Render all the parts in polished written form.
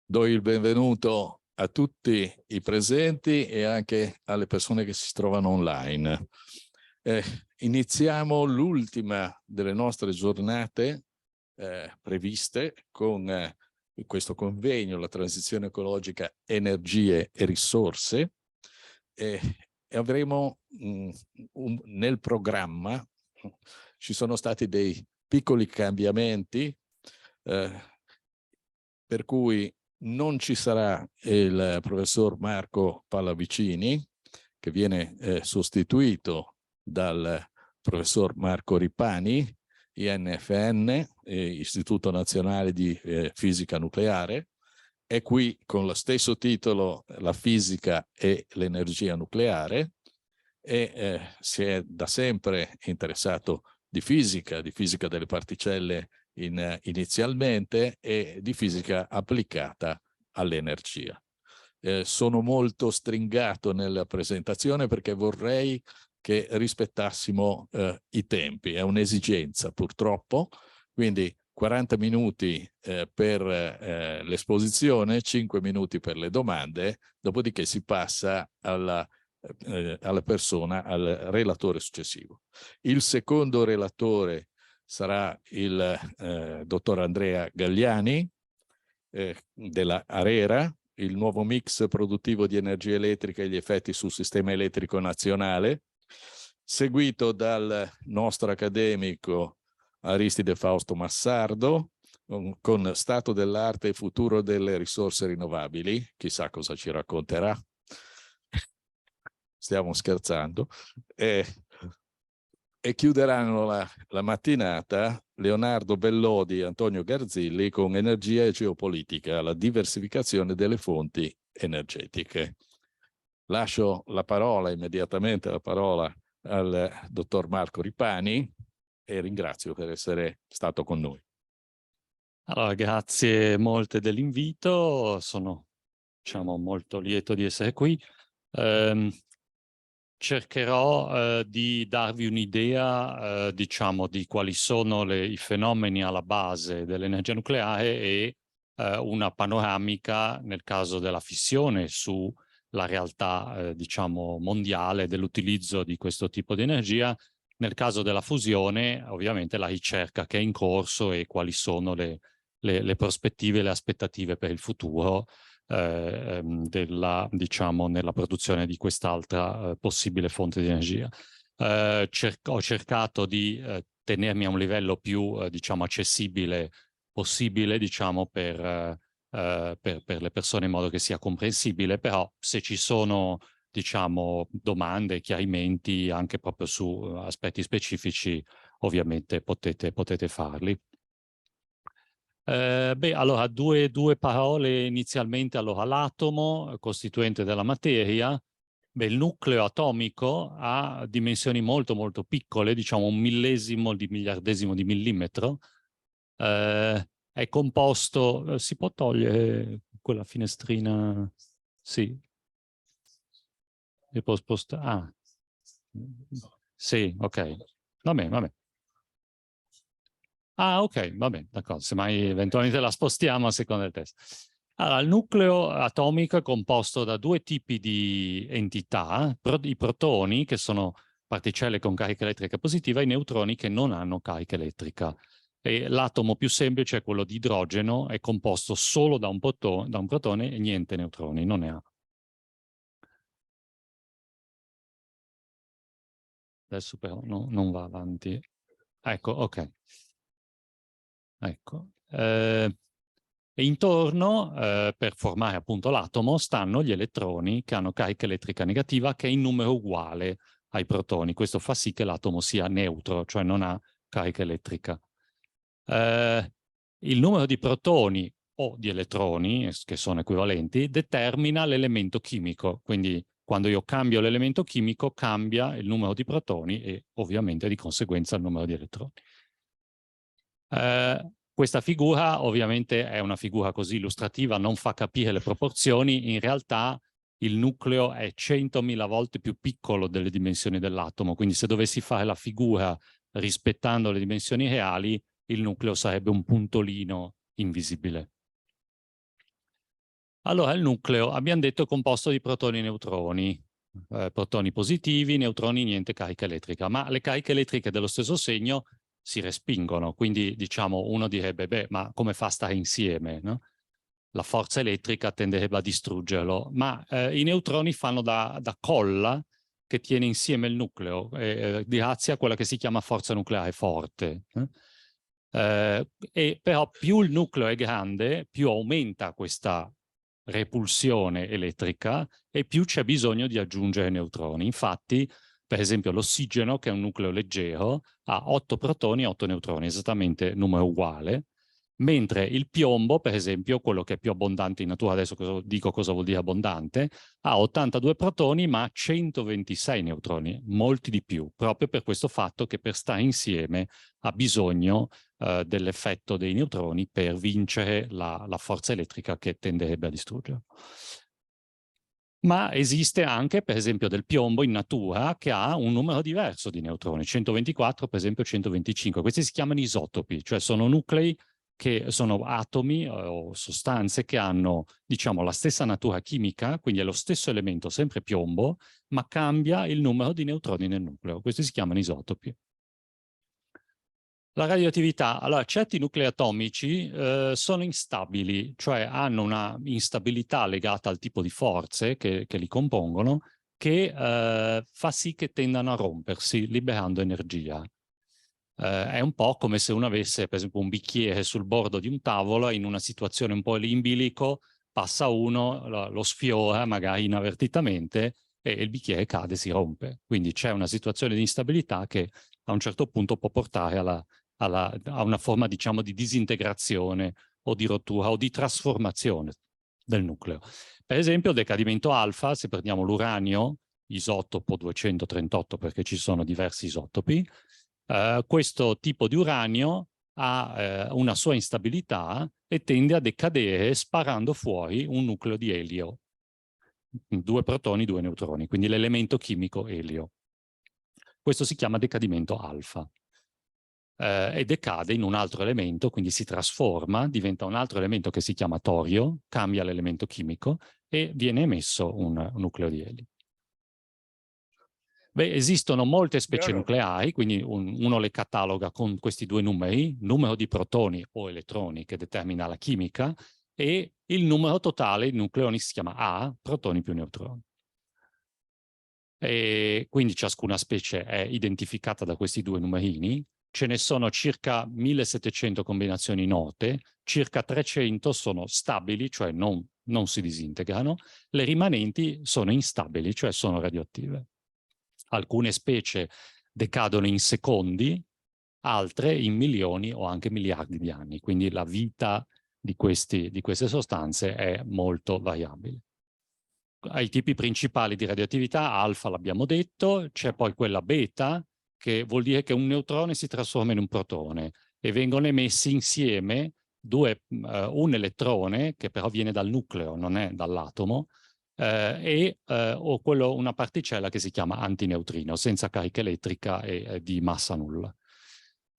do il benvenuto a tutti i presenti e anche alle persone che si trovano online. Iniziamo l'ultima delle nostre giornate previste con questo convegno, la transizione ecologica, energie e risorse, e avremo nel programma ci sono stati dei piccoli cambiamenti, per cui non ci sarà il professor Marco Pallavicini, che viene sostituito dal professor Marco Ripani, INFN, Istituto Nazionale di Fisica Nucleare. È qui con lo stesso titolo, La fisica e l'energia nucleare, e si è da sempre interessato di fisica delle particelle inizialmente, e di fisica applicata all'energia. Sono molto stringato nella presentazione perché vorrei che rispettassimo i tempi, è un'esigenza purtroppo, quindi 40 minuti per l'esposizione, 5 minuti per le domande, dopodiché si passa alla persona, al relatore successivo. Il secondo relatore sarà il dottor Andrea Gagliani della ARERA, il nuovo mix produttivo di energia elettrica e gli effetti sul sistema elettrico nazionale, seguito dal nostro accademico Aristide Fausto Massardo, con stato dell'arte e futuro delle risorse rinnovabili. Chissà cosa ci racconterà. Stiamo scherzando. E chiuderanno la mattinata Leonardo Bellodi e Antonio Garzilli con energia e geopolitica, la diversificazione delle fonti energetiche. Lascio immediatamente la parola al dottor Marco Ripani e ringrazio per essere stato con noi. Allora, grazie molte dell'invito, sono molto lieto di essere qui. Cercherò di darvi un'idea di quali sono i fenomeni alla base dell'energia nucleare e una panoramica nel caso della fissione sulla realtà mondiale dell'utilizzo di questo tipo di energia. Nel caso della fusione, ovviamente la ricerca che è in corso e quali sono le prospettive e le aspettative per il futuro nella produzione di quest'altra possibile fonte di energia. Ho cercato di tenermi a un livello più accessibile possibile per le persone, in modo che sia comprensibile, però se ci sono domande, chiarimenti anche proprio su aspetti specifici, ovviamente potete farli. Allora, due parole inizialmente. Allora, l'atomo, costituente della materia, il nucleo atomico ha dimensioni molto molto piccole, un millesimo di miliardesimo di millimetro. È composto, si può togliere quella finestrina? Sì. Si può spostare? Ah. Sì, ok. Va bene. Ah, ok, va bene, d'accordo. Se mai eventualmente la spostiamo a seconda del test. Allora, il nucleo atomico è composto da due tipi di entità: i protoni, che sono particelle con carica elettrica positiva, e i neutroni, che non hanno carica elettrica. E l'atomo più semplice è quello di idrogeno, è composto solo da un protone e niente neutroni, non ne ha. Adesso però non va avanti. Ecco, ok. Ecco. E intorno, per formare appunto l'atomo, stanno gli elettroni che hanno carica elettrica negativa, che è in numero uguale ai protoni. Questo fa sì che l'atomo sia neutro, cioè non ha carica elettrica. Il numero di protoni o di elettroni, che sono equivalenti, determina l'elemento chimico. Quindi quando io cambio l'elemento chimico, cambia il numero di protoni e ovviamente di conseguenza il numero di elettroni. Questa figura ovviamente è una figura così illustrativa, non fa capire le proporzioni. In realtà il nucleo è 100.000 volte più piccolo delle dimensioni dell'atomo, quindi se dovessi fare la figura rispettando le dimensioni reali, il nucleo sarebbe un puntolino invisibile. Allora il nucleo, abbiamo detto, è composto di protoni e neutroni. Protoni positivi, neutroni, niente carica elettrica, ma le cariche elettriche dello stesso segno si respingono, quindi diciamo uno direbbe, beh, ma come fa a stare insieme, no? La forza elettrica tenderebbe a distruggerlo, ma i neutroni fanno da colla che tiene insieme il nucleo, grazie a quella che si chiama forza nucleare forte. E però più il nucleo è grande, più aumenta questa repulsione elettrica e più c'è bisogno di aggiungere neutroni. Infatti, per esempio, l'ossigeno, che è un nucleo leggero, ha 8 protoni e 8 neutroni, esattamente numero uguale, mentre il piombo, per esempio, quello che è più abbondante in natura, adesso dico cosa vuol dire abbondante, ha 82 protoni ma 126 neutroni, molti di più, proprio per questo fatto che per stare insieme ha bisogno dell'effetto dei neutroni per vincere la forza elettrica che tenderebbe a distruggerlo. Ma esiste anche, per esempio, del piombo in natura che ha un numero diverso di neutroni, 124, per esempio 125. Questi si chiamano isotopi, cioè sono nuclei che sono atomi o sostanze che hanno, diciamo, la stessa natura chimica, quindi è lo stesso elemento, sempre piombo, ma cambia il numero di neutroni nel nucleo. Questi si chiamano isotopi. La radioattività, allora certi nuclei atomici sono instabili, cioè hanno una instabilità legata al tipo di forze che li compongono, che fa sì che tendano a rompersi, liberando energia. È un po' come se uno avesse, per esempio, un bicchiere sul bordo di un tavolo, in una situazione un po' in bilico, passa uno, lo sfiora magari inavvertitamente e il bicchiere cade e si rompe. Quindi c'è una situazione di instabilità che a un certo punto può portare a una forma, diciamo, di disintegrazione o di rottura o di trasformazione del nucleo. Per esempio, il decadimento alfa, se prendiamo l'uranio, isotopo 238 perché ci sono diversi isotopi, questo tipo di uranio ha una sua instabilità e tende a decadere sparando fuori un nucleo di elio, 2 protoni, 2 neutroni, quindi l'elemento chimico elio. Questo si chiama decadimento alfa. E decade in un altro elemento, quindi si trasforma, diventa un altro elemento che si chiama torio, cambia l'elemento chimico e viene emesso un nucleo di elio. Beh, esistono molte specie nucleari, quindi uno le cataloga con questi due numeri, numero di protoni o elettroni che determina la chimica, e il numero totale di nucleoni si chiama A, protoni più neutroni. E quindi ciascuna specie è identificata da questi due numerini. Ce ne sono circa 1700 combinazioni note, circa 300 sono stabili, cioè non si disintegrano, le rimanenti sono instabili, cioè sono radioattive. Alcune specie decadono in secondi, altre in milioni o anche miliardi di anni, quindi la vita di queste sostanze è molto variabile. Ai tipi principali di radioattività, alfa l'abbiamo detto, c'è poi quella beta, che vuol dire che un neutrone si trasforma in un protone e vengono emessi insieme un elettrone, che però viene dal nucleo, non è dall'atomo, o una particella che si chiama antineutrino, senza carica elettrica e di massa nulla.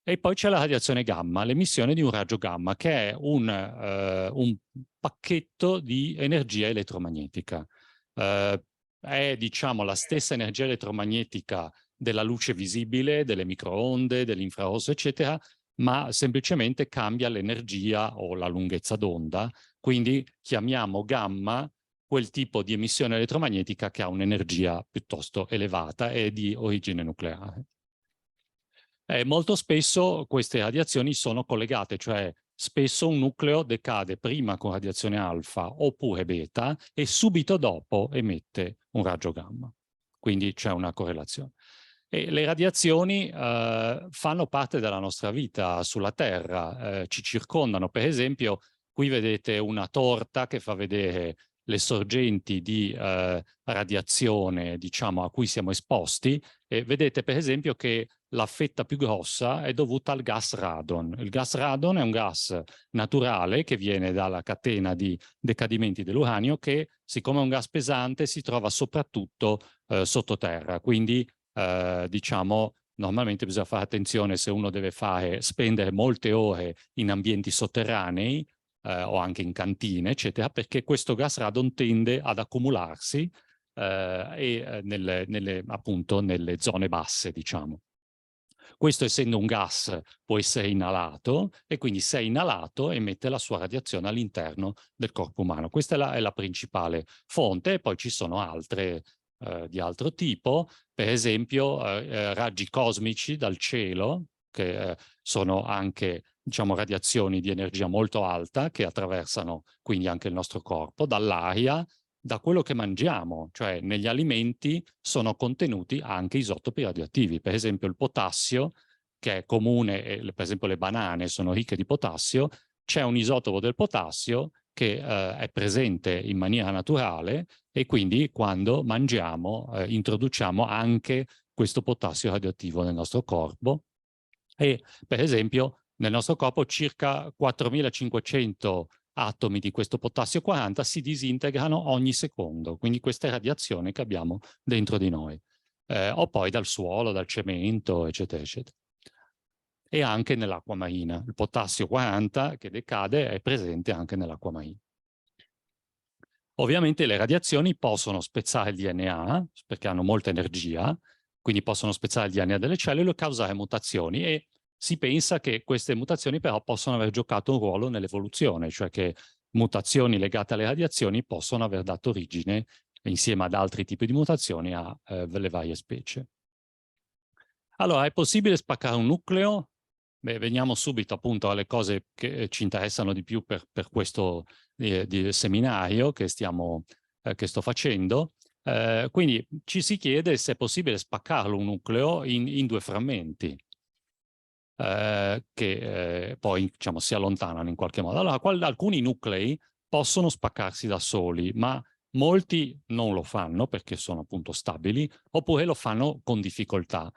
E poi c'è la radiazione gamma, l'emissione di un raggio gamma, che è un pacchetto di energia elettromagnetica. È, diciamo, la stessa energia elettromagnetica della luce visibile, delle microonde, dell'infrarosso, eccetera, ma semplicemente cambia l'energia o la lunghezza d'onda. Quindi chiamiamo gamma quel tipo di emissione elettromagnetica che ha un'energia piuttosto elevata e di origine nucleare. Molto spesso queste radiazioni sono collegate, cioè spesso un nucleo decade prima con radiazione alfa oppure beta e subito dopo emette un raggio gamma. Quindi c'è una correlazione. E le radiazioni fanno parte della nostra vita sulla Terra, ci circondano. Per esempio, qui vedete una torta che fa vedere le sorgenti di radiazione, diciamo, a cui siamo esposti, e vedete per esempio che la fetta più grossa è dovuta al gas radon. Il gas radon è un gas naturale che viene dalla catena di decadimenti dell'uranio che, siccome è un gas pesante, si trova soprattutto sottoterra. Quindi, diciamo, normalmente bisogna fare attenzione se uno deve spendere molte ore in ambienti sotterranei o anche in cantine, eccetera, perché questo gas radon tende ad accumularsi appunto nelle zone basse, diciamo. Questo, essendo un gas, può essere inalato e quindi, se è inalato, emette la sua radiazione all'interno del corpo umano. Questa è la principale fonte, e poi ci sono altre di altro tipo, per esempio raggi cosmici dal cielo, che sono anche, diciamo, radiazioni di energia molto alta che attraversano quindi anche il nostro corpo, dall'aria, da quello che mangiamo, cioè negli alimenti sono contenuti anche isotopi radioattivi. Per esempio il potassio, che è comune, per esempio le banane sono ricche di potassio, c'è un isotopo del potassio che è presente in maniera naturale, e quindi quando mangiamo introduciamo anche questo potassio radioattivo nel nostro corpo. E per esempio nel nostro corpo circa 4500 atomi di questo potassio 40 si disintegrano ogni secondo, quindi questa è radiazione che abbiamo dentro di noi, o poi dal suolo, dal cemento, eccetera, eccetera. E anche nell'acqua marina. Il potassio 40 che decade è presente anche nell'acqua marina. Ovviamente le radiazioni possono spezzare il DNA, perché hanno molta energia, quindi possono spezzare il DNA delle cellule e causare mutazioni, e si pensa che queste mutazioni però possono aver giocato un ruolo nell'evoluzione, cioè che mutazioni legate alle radiazioni possono aver dato origine, insieme ad altri tipi di mutazioni, alle varie specie. Allora, è possibile spaccare un nucleo? Beh, veniamo subito appunto alle cose che ci interessano di più per questo seminario che sto facendo. Quindi ci si chiede se è possibile spaccarlo un nucleo in due frammenti che poi, diciamo, si allontanano in qualche modo. Allora, alcuni nuclei possono spaccarsi da soli, ma molti non lo fanno perché sono appunto stabili, oppure lo fanno con difficoltà.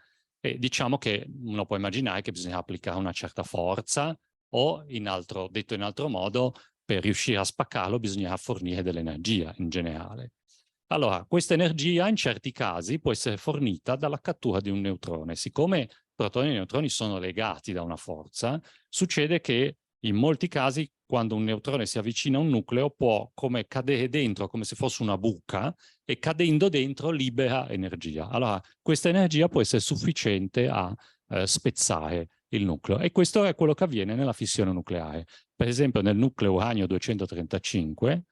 E diciamo che uno può immaginare che bisogna applicare una certa forza, o detto in altro modo, per riuscire a spaccarlo bisogna fornire dell'energia in generale. Allora, questa energia in certi casi può essere fornita dalla cattura di un neutrone. Siccome protoni e neutroni sono legati da una forza, succede che in molti casi, quando un neutrone si avvicina a un nucleo, può come cadere dentro, come se fosse una buca, e cadendo dentro libera energia. Allora, questa energia può essere sufficiente a spezzare il nucleo, e questo è quello che avviene nella fissione nucleare. Per esempio, nel nucleo uranio 235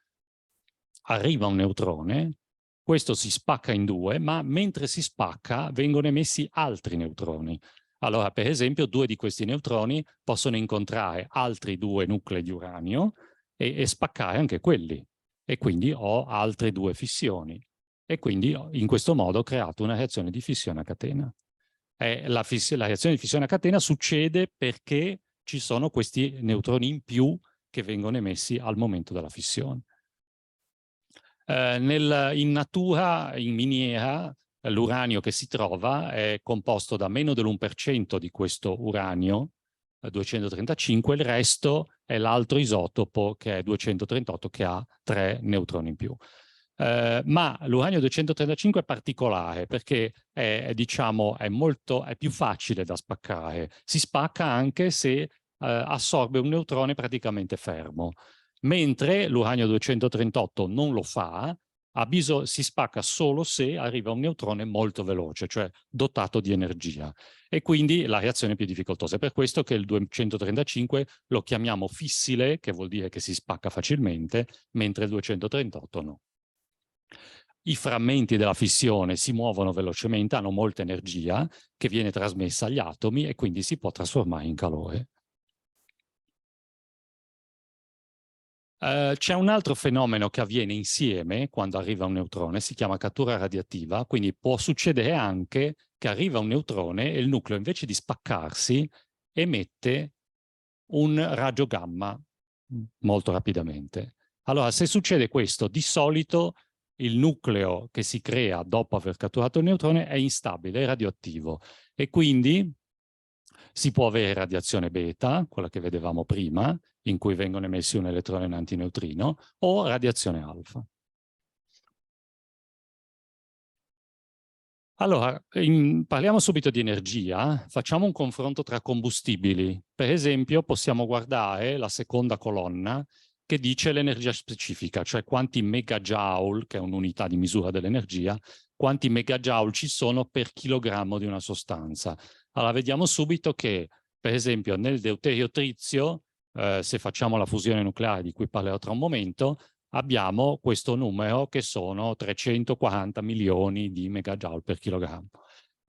arriva un neutrone, questo si spacca in due, ma mentre si spacca vengono emessi altri neutroni. Allora, per esempio, due di questi neutroni possono incontrare altri due nuclei di uranio e spaccare anche quelli. E quindi ho altre due fissioni. E quindi in questo modo ho creato una reazione di fissione a catena. La reazione di fissione a catena succede perché ci sono questi neutroni in più che vengono emessi al momento della fissione. In natura, in miniera, l'uranio che si trova è composto da meno dell'1% di questo uranio 235, il resto è l'altro isotopo, che è 238, che ha 3 neutroni in più. Ma l'uranio 235 è particolare perché diciamo, è più facile da spaccare. Si spacca anche se assorbe un neutrone praticamente fermo. Mentre l'uranio 238 non lo fa, si spacca solo se arriva un neutrone molto veloce, cioè dotato di energia. E quindi la reazione è più difficoltosa. È per questo che il 235 lo chiamiamo fissile, che vuol dire che si spacca facilmente, mentre il 238 no. I frammenti della fissione si muovono velocemente, hanno molta energia che viene trasmessa agli atomi e quindi si può trasformare in calore. C'è un altro fenomeno che avviene insieme quando arriva un neutrone, si chiama cattura radiativa, quindi può succedere anche che arriva un neutrone e il nucleo, invece di spaccarsi, emette un raggio gamma molto rapidamente. Allora, se succede questo, di solito il nucleo che si crea dopo aver catturato il neutrone è instabile, è radioattivo, e quindi si può avere radiazione beta, quella che vedevamo prima, in cui vengono emessi un elettrone e un antineutrino, o radiazione alfa. Allora, parliamo subito di energia, facciamo un confronto tra combustibili. Per esempio, possiamo guardare la seconda colonna che dice l'energia specifica, cioè quanti megajoule, che è un'unità di misura dell'energia, quanti megajoule ci sono per chilogrammo di una sostanza. Allora, vediamo subito che, per esempio, nel deuterio trizio, se facciamo la fusione nucleare di cui parlerò tra un momento, abbiamo questo numero che sono 340 milioni di megajoule per chilogrammo.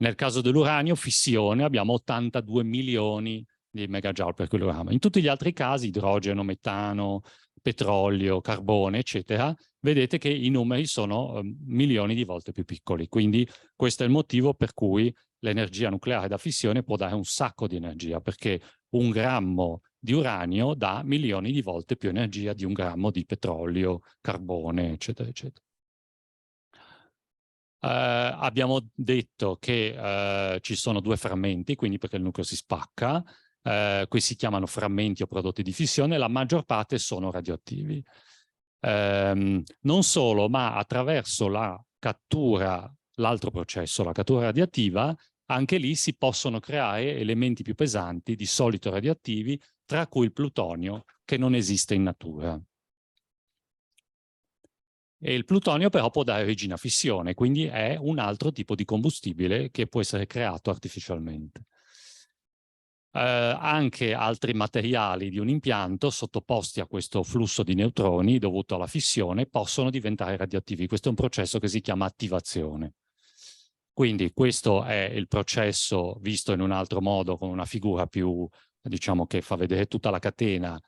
Nel caso dell'uranio, fissione, abbiamo 82 milioni di megajoule per chilogrammo. In tutti gli altri casi, idrogeno, metano, petrolio, carbone, eccetera, vedete che i numeri sono milioni di volte più piccoli. Quindi questo è il motivo per cui l'energia nucleare da fissione può dare un sacco di energia, perché un grammo di uranio dà milioni di volte più energia di un grammo di petrolio, carbone, eccetera, eccetera. Abbiamo detto che ci sono due frammenti, quindi perché il nucleo si spacca, qui si chiamano frammenti o prodotti di fissione, la maggior parte sono radioattivi. Non solo, ma attraverso la cattura, l'altro processo, la cattura radioattiva, anche lì si possono creare elementi più pesanti, di solito radioattivi, tra cui il plutonio, che non esiste in natura. E il plutonio però può dare origine a fissione, quindi è un altro tipo di combustibile che può essere creato artificialmente. Anche altri materiali di un impianto sottoposti a questo flusso di neutroni dovuto alla fissione possono diventare radioattivi. Questo è un processo che si chiama attivazione. Quindi questo è il processo visto in un altro modo, con una figura più, diciamo, che fa vedere tutta la catena,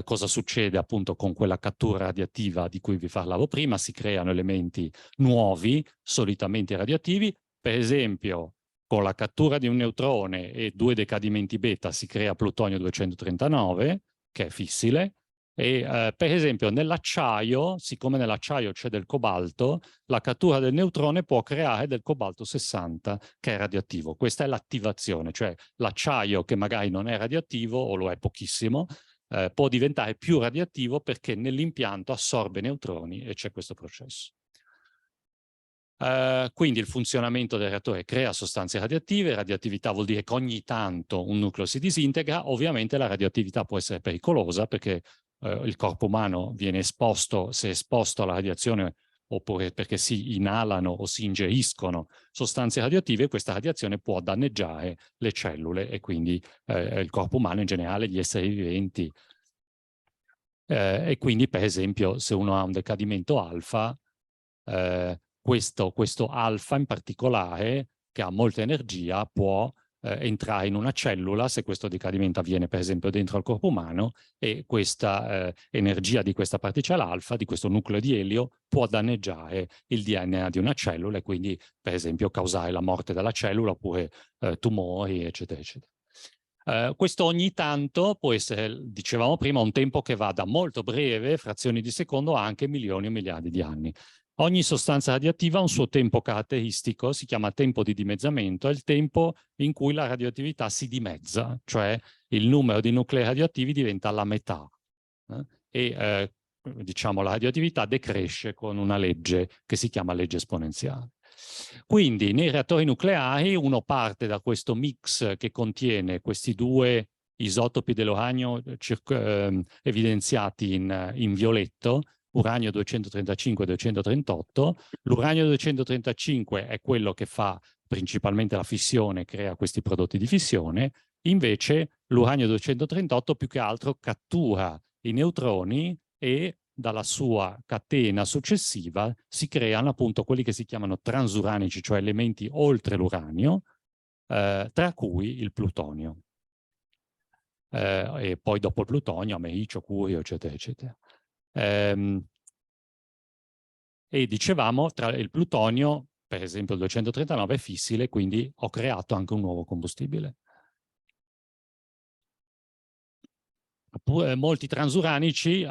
cosa succede appunto con quella cattura radioattiva di cui vi parlavo prima. Si creano elementi nuovi, solitamente radioattivi. Per esempio, con la cattura di un neutrone e 2 decadimenti beta si crea plutonio 239, che è fissile, e per esempio nell'acciaio, siccome nell'acciaio c'è del cobalto, la cattura del neutrone può creare del cobalto 60 che è radioattivo. Questa è l'attivazione, cioè l'acciaio che magari non è radioattivo o lo è pochissimo, può diventare più radioattivo perché nell'impianto assorbe neutroni e c'è questo processo. Quindi il funzionamento del reattore crea sostanze radioattive. Radioattività vuol dire che ogni tanto un nucleo si disintegra. Ovviamente la radioattività può essere pericolosa perché il corpo umano viene esposto, se è esposto alla radiazione, oppure perché si inalano o si ingeriscono sostanze radioattive, questa radiazione può danneggiare le cellule e quindi il corpo umano in generale, gli esseri viventi. E quindi, per esempio, se uno ha un decadimento alfa, questo alfa in particolare, che ha molta energia, può entrare in una cellula, se questo decadimento avviene per esempio dentro al corpo umano, e questa energia di questa particella alfa, di questo nucleo di elio, può danneggiare il DNA di una cellula e quindi per esempio causare la morte della cellula oppure tumori, eccetera, eccetera. Questo ogni tanto può essere, dicevamo prima, un tempo che va da molto breve, frazioni di secondo, a anche milioni o miliardi di anni. Ogni sostanza radioattiva ha un suo tempo caratteristico, si chiama tempo di dimezzamento, è il tempo in cui la radioattività si dimezza, cioè il numero di nuclei radioattivi diventa la metà. Diciamo, la radioattività decresce con una legge che si chiama legge esponenziale. Quindi nei reattori nucleari uno parte da questo mix che contiene questi due isotopi dell'uranio evidenziati in violetto, uranio 235 e 238. L'uranio 235 è quello che fa principalmente la fissione, crea questi prodotti di fissione, invece l'uranio 238 più che altro cattura i neutroni e dalla sua catena successiva si creano appunto quelli che si chiamano transuranici, cioè elementi oltre l'uranio, tra cui il plutonio. E poi dopo il plutonio, americio, curio, eccetera, eccetera. E dicevamo, tra il plutonio, per esempio il 239 è fissile, quindi ho creato anche un nuovo combustibile. Molti transuranici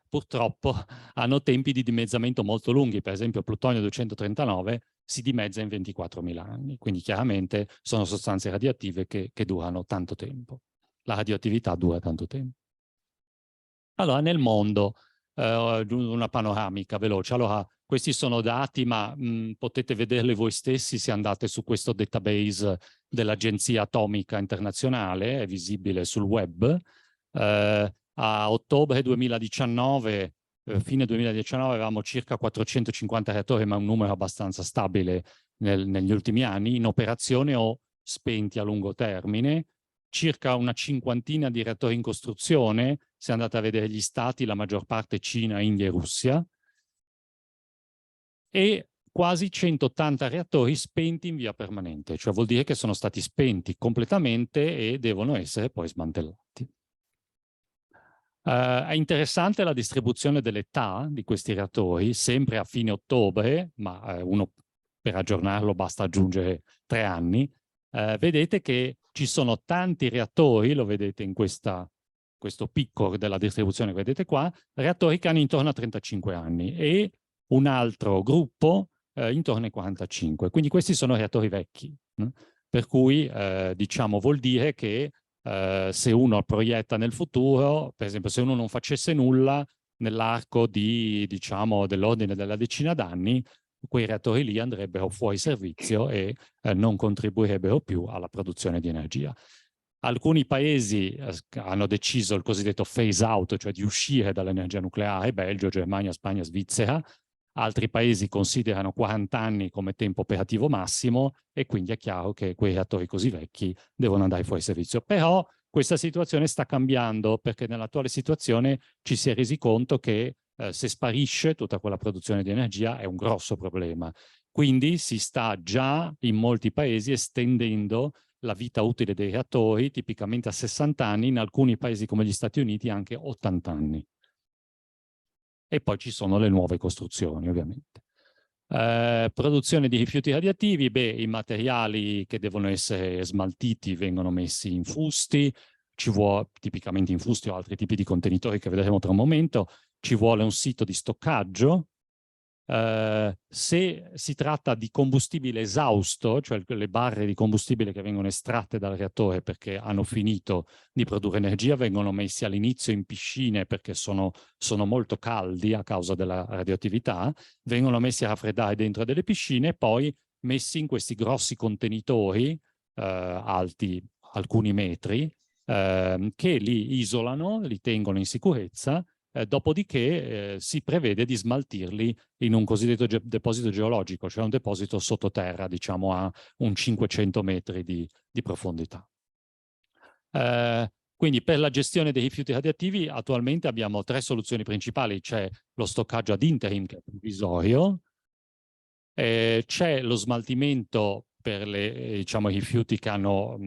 purtroppo hanno tempi di dimezzamento molto lunghi, per esempio il plutonio 239 si dimezza in 24.000 anni, quindi chiaramente sono sostanze radioattive che durano tanto tempo. La radioattività dura tanto tempo. Allora, nel mondo una panoramica veloce. Allora, questi sono dati, ma potete vederli voi stessi se andate su questo database dell'Agenzia Atomica Internazionale, è visibile sul web. A ottobre 2019, fine 2019, avevamo circa 450 reattori, ma un numero abbastanza stabile negli ultimi anni, in operazione o spenti a lungo termine. Circa una cinquantina di reattori in costruzione, se andate a vedere gli stati, la maggior parte Cina, India e Russia, e quasi 180 reattori spenti in via permanente, cioè vuol dire che sono stati spenti completamente e devono essere poi smantellati. È interessante la distribuzione dell'età di questi reattori, sempre a fine ottobre, ma uno per aggiornarlo basta aggiungere 3 anni. Vedete che ci sono tanti reattori, lo vedete in questo picco della distribuzione che vedete qua, reattori che hanno intorno a 35 anni e un altro gruppo intorno ai 45. Quindi questi sono reattori vecchi, per cui diciamo vuol dire che se uno proietta nel futuro, per esempio se uno non facesse nulla nell'arco di, diciamo, dell'ordine della decina d'anni, quei reattori lì andrebbero fuori servizio e non contribuirebbero più alla produzione di energia. Alcuni paesi hanno deciso il cosiddetto phase out, cioè di uscire dall'energia nucleare, Belgio, Germania, Spagna, Svizzera. Altri paesi considerano 40 anni come tempo operativo massimo e quindi è chiaro che quei reattori così vecchi devono andare fuori servizio. Però questa situazione sta cambiando perché nell'attuale situazione ci si è resi conto che se sparisce tutta quella produzione di energia è un grosso problema. Quindi si sta già in molti paesi estendendo la vita utile dei reattori, tipicamente a 60 anni, in alcuni paesi come gli Stati Uniti anche 80 anni. E poi ci sono le nuove costruzioni, ovviamente. Produzione di rifiuti radioattivi, i materiali che devono essere smaltiti vengono messi in fusti, ci vuole tipicamente in fusti o altri tipi di contenitori che vedremo tra un momento, ci vuole un sito di stoccaggio. Se si tratta di combustibile esausto, cioè le barre di combustibile che vengono estratte dal reattore perché hanno finito di produrre energia, vengono messi all'inizio in piscine perché sono molto caldi a causa della radioattività, vengono messi a raffreddare dentro delle piscine e poi messi in questi grossi contenitori alti alcuni metri che li isolano, li tengono in sicurezza. Dopodiché si prevede di smaltirli in un cosiddetto deposito geologico, cioè un deposito sottoterra, diciamo a un 500 metri di profondità. Quindi per la gestione dei rifiuti radioattivi attualmente abbiamo 3 soluzioni principali. C'è lo stoccaggio ad interim, che è provvisorio, c'è lo smaltimento per diciamo, i rifiuti che hanno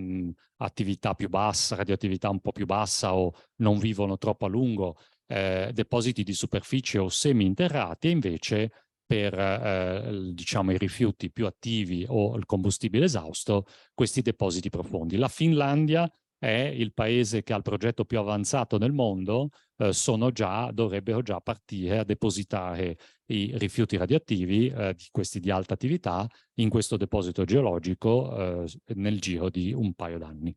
attività più bassa, radioattività un po' più bassa o non vivono troppo a lungo, depositi di superficie o semi-interrati, e invece per diciamo, i rifiuti più attivi o il combustibile esausto, questi depositi profondi. La Finlandia è il paese che ha il progetto più avanzato nel mondo, dovrebbero già partire a depositare i rifiuti radioattivi, questi di alta attività, in questo deposito geologico nel giro di un paio d'anni.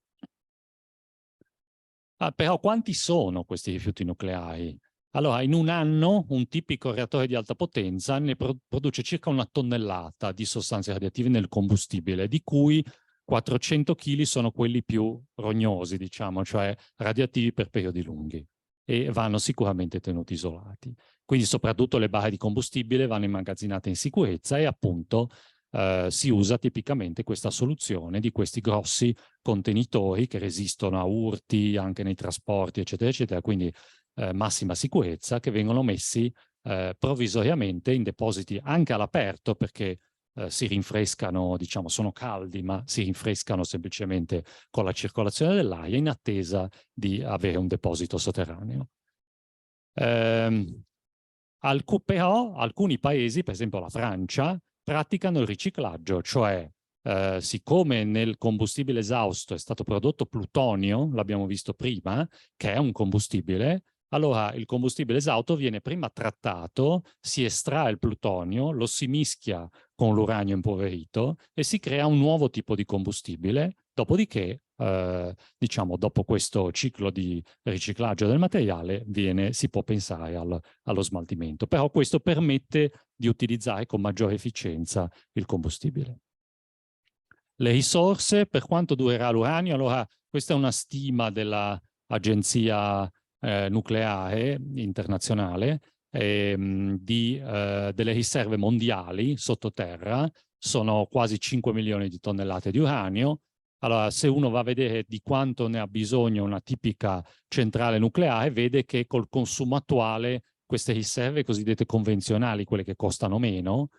Però quanti sono questi rifiuti nucleari? Allora, in un anno un tipico reattore di alta potenza ne produce circa 1 tonnellata di sostanze radioattive nel combustibile, di cui 400 kg sono quelli più rognosi, diciamo, cioè radioattivi per periodi lunghi, e vanno sicuramente tenuti isolati. Quindi soprattutto le barre di combustibile vanno immagazzinate in sicurezza e appunto si usa tipicamente questa soluzione di questi grossi contenitori che resistono a urti anche nei trasporti, eccetera, eccetera, quindi massima sicurezza, che vengono messi provvisoriamente in depositi anche all'aperto perché si rinfrescano, diciamo, sono caldi, ma si rinfrescano semplicemente con la circolazione dell'aria in attesa di avere un deposito sotterraneo. Però alcuni paesi, per esempio la Francia, praticano il riciclaggio, cioè siccome nel combustibile esausto è stato prodotto plutonio, l'abbiamo visto prima, che è un combustibile, allora il combustibile esausto viene prima trattato, si estrae il plutonio, lo si mischia con l'uranio impoverito e si crea un nuovo tipo di combustibile, dopodiché diciamo, dopo questo ciclo di riciclaggio del materiale si può pensare allo smaltimento. Però questo permette di utilizzare con maggiore efficienza il combustibile. Le risorse, per quanto durerà l'uranio? Allora, questa è una stima dell'Agenzia Nucleare Internazionale delle riserve mondiali sottoterra. Sono quasi 5 milioni di tonnellate di uranio. Allora, se uno va a vedere di quanto ne ha bisogno una tipica centrale nucleare, vede che col consumo attuale queste riserve cosiddette convenzionali, quelle che costano meno,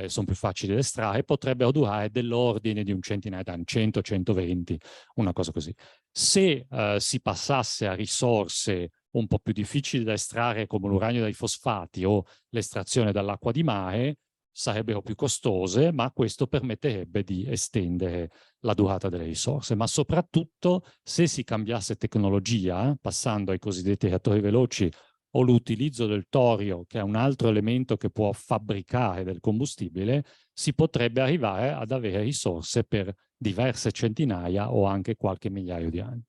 sono più facili da estrarre, potrebbero durare dell'ordine di un centinaio d'anni, 100, 120, una cosa così. Se si passasse a risorse un po' più difficili da estrarre come l'uranio dai fosfati o l'estrazione dall'acqua di mare, sarebbero più costose, ma questo permetterebbe di estendere la durata delle risorse. Ma soprattutto se si cambiasse tecnologia, passando ai cosiddetti reattori veloci o l'utilizzo del torio, che è un altro elemento che può fabbricare del combustibile, si potrebbe arrivare ad avere risorse per diverse centinaia o anche qualche migliaio di anni.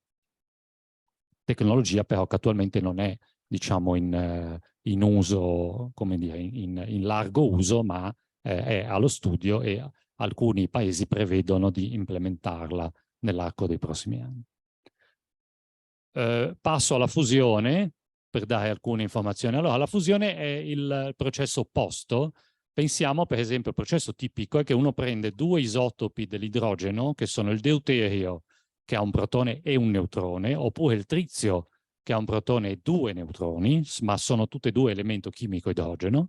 Tecnologia però che attualmente non è, diciamo, in uso, come dire, in largo uso, ma è allo studio e alcuni paesi prevedono di implementarla nell'arco dei prossimi anni. Passo alla fusione per dare alcune informazioni. Allora, la fusione è il processo opposto. Pensiamo, per esempio, il processo tipico è che uno prende due isotopi dell'idrogeno, che sono il deuterio, che ha un protone e un neutrone, oppure il trizio, che ha un protone e due neutroni, ma sono tutti e due elemento chimico idrogeno.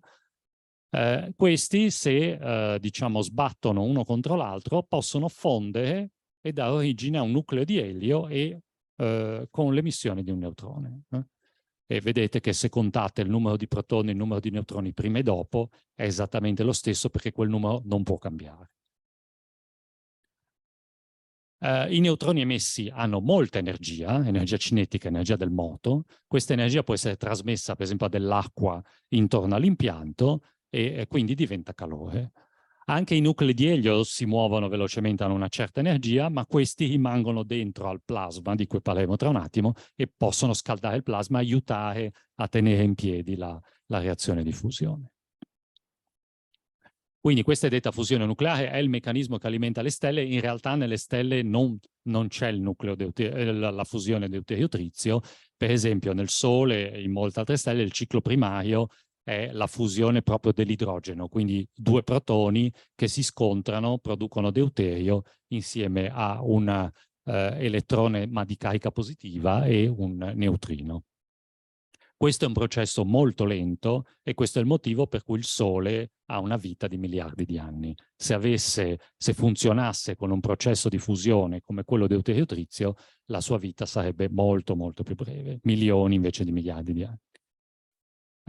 Questi, se diciamo sbattono uno contro l'altro, possono fondere e dare origine a un nucleo di elio e con l'emissione di un neutrone. E vedete che se contate il numero di protoni e il numero di neutroni prima e dopo è esattamente lo stesso, perché quel numero non può cambiare. I neutroni emessi hanno molta energia cinetica, energia del moto. Questa energia può essere trasmessa, per esempio, dell'acqua intorno all'impianto e quindi diventa calore. Anche i nuclei di elio si muovono velocemente, hanno una certa energia, ma questi rimangono dentro al plasma, di cui parleremo tra un attimo, e possono scaldare il plasma e aiutare a tenere in piedi la reazione di fusione. Quindi questa è detta fusione nucleare, è il meccanismo che alimenta le stelle. In realtà nelle stelle non c'è il nucleo la fusione deuterio-trizio. Per esempio nel Sole e in molte altre stelle il ciclo primario è la fusione proprio dell'idrogeno, quindi due protoni che si scontrano, producono deuterio insieme a un elettrone ma di carica positiva e un neutrino. Questo è un processo molto lento e questo è il motivo per cui il Sole ha una vita di miliardi di anni. Se funzionasse con un processo di fusione come quello deuterio-trizio, la sua vita sarebbe molto molto più breve, milioni invece di miliardi di anni.